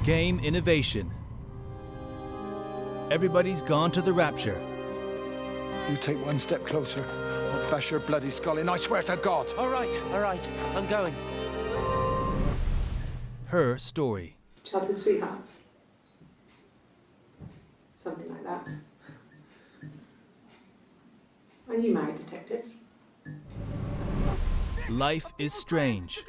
Game innovation. Everybody's gone to the rapture. You take one step closer, I'll bash your bloody skull in, I swear to God. All right, I'm going. Her story. Childhood sweethearts. Something like that. Are you married, detective? Life is strange.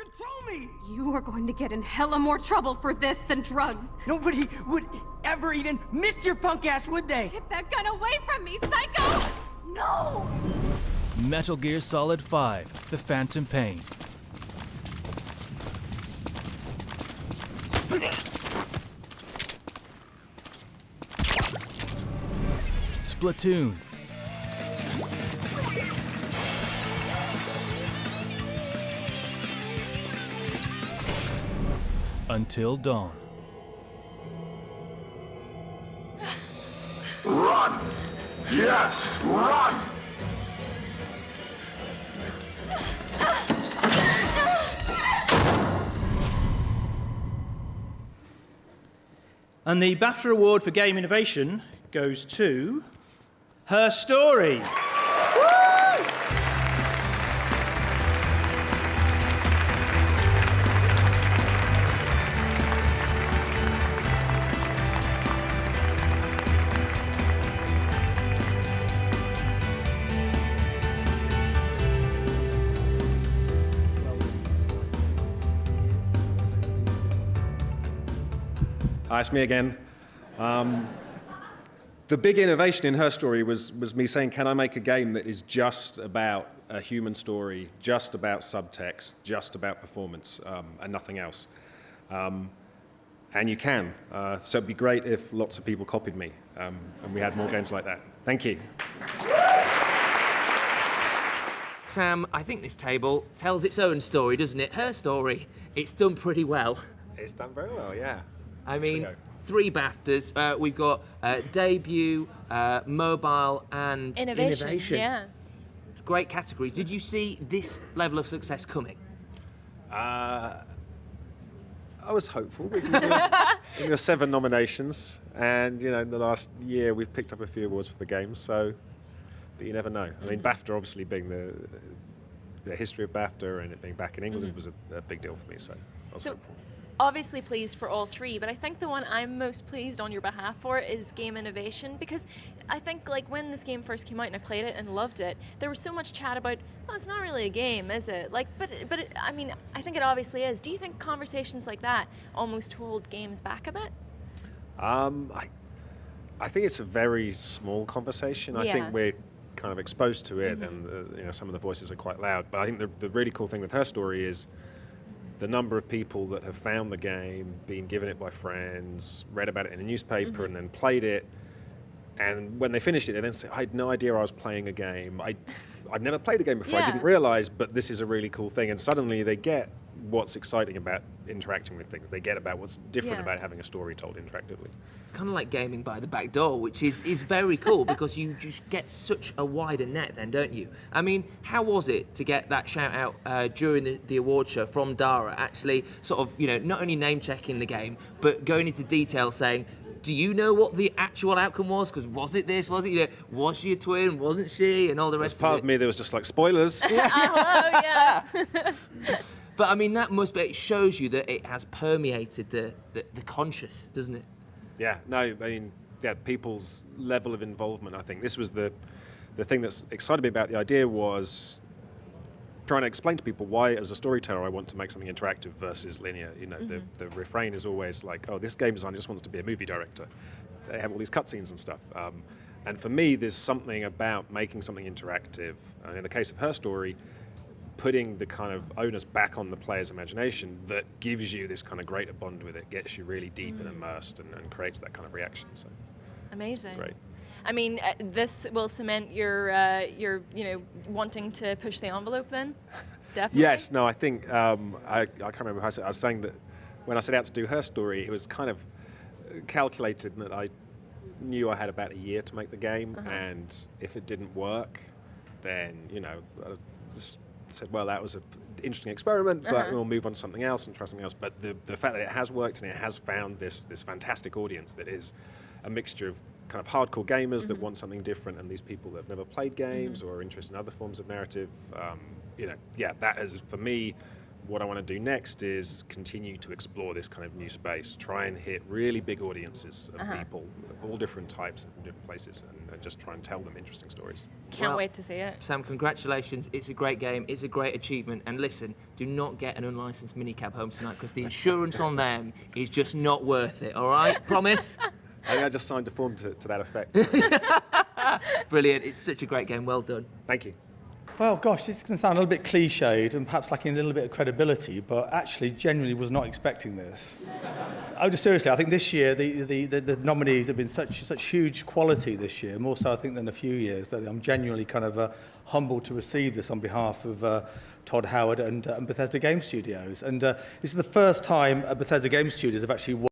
You are going to get in hella more trouble for this than drugs. Nobody would ever even miss your punk ass, would they? Get that gun away from me, psycho! No! Metal Gear Solid 5, The Phantom Pain. Splatoon. Until Dawn. Run! Yes, run! And the BAFTA Award for Game Innovation goes to Her Story. Hi, it's me again. The big innovation in Her Story was me saying, can I make a game that is just about a human story, just about subtext, just about performance, and nothing else? And you can. So it'd be great if lots of people copied me, and we had more games like that. Thank you. Sam, I think this table tells its own story, doesn't it? Her story. It's done pretty well. It's done very well, yeah. I mean, 3 BAFTAs. We've got debut, mobile, and innovation. Yeah. Great categories. Did you see this level of success coming? I was hopeful. There were 7 nominations, and in the last year we've picked up a few awards for the game. So, but you never know. I mean, BAFTA obviously being the history of BAFTA and it being back in England was a big deal for me. So I was hopeful. Obviously pleased for all 3, but I think the one I'm most pleased on your behalf for is game innovation, because I think when this game first came out and I played it and loved it, there was so much chat about, oh, it's not really a game, is it? I mean, I think it obviously is. Do you think conversations like that almost hold games back a bit? I think it's a very small conversation. I think we're kind of exposed to it, and some of the voices are quite loud. But I think the really cool thing with Her Story is the number of people that have found the game, been given it by friends, read about it in a newspaper, and then played it. And when they finished it, they then say, I had no idea I was playing a game. I've never played a game before. I didn't realize, but this is a really cool thing. And suddenly they get what's exciting about interacting with things. They get about what's different about having a story told interactively. It's kind of like gaming by the back door, which is very cool because you just get such a wider net then, don't you? I mean, how was it to get that shout out during the award show from Dara, actually sort of, not only name checking the game, but going into detail saying, do you know what the actual outcome was? Because was it this? Was it, was she a twin? Wasn't she? And all the rest of it. As part of me, there was just like, spoilers. Hello, yeah. But I mean, that must be, it shows you that it has permeated the conscious, doesn't it? Yeah, no, I mean, people's level of involvement, I think. This was the thing that's excited me about the idea was trying to explain to people why, as a storyteller, I want to make something interactive versus linear. The refrain is always like, oh, this game designer just wants to be a movie director. They have all these cutscenes and stuff. And for me, there's something about making something interactive. And in the case of Her Story, putting the kind of onus back on the player's imagination that gives you this kind of greater bond with it, gets you really deep and immersed and creates that kind of reaction. So amazing. Great. I mean, this will cement your wanting to push the envelope then? Definitely. Yes, no, I think, I can't remember how I was saying that when I set out to do Her Story, it was kind of calculated that I knew I had about a year to make the game, and if it didn't work, then, I just said, well, that was a interesting experiment, but we'll move on to something else and try something else. But the fact that it has worked and it has found this fantastic audience that is a mixture of kind of hardcore gamers that want something different, and these people that have never played games or are interested in other forms of narrative, that is, for me, what I want to do next is continue to explore this kind of new space, try and hit really big audiences of people of all different types and from different places, and just try and tell them interesting stories. Can't wait to see it. Sam, congratulations. It's a great game. It's a great achievement. And listen, do not get an unlicensed minicab home tonight, because the insurance on them is just not worth it, all right? Promise? I think I just signed a form to that effect. Brilliant. It's such a great game. Well done. Thank you. Well, gosh, this can sound a little bit cliched and perhaps lacking a little bit of credibility, but actually genuinely was not expecting this. Seriously, I think this year the nominees have been such huge quality this year, more so I think than a few years, that I'm genuinely kind of humbled to receive this on behalf of Todd Howard and Bethesda Game Studios. And this is the first time Bethesda Game Studios have actually won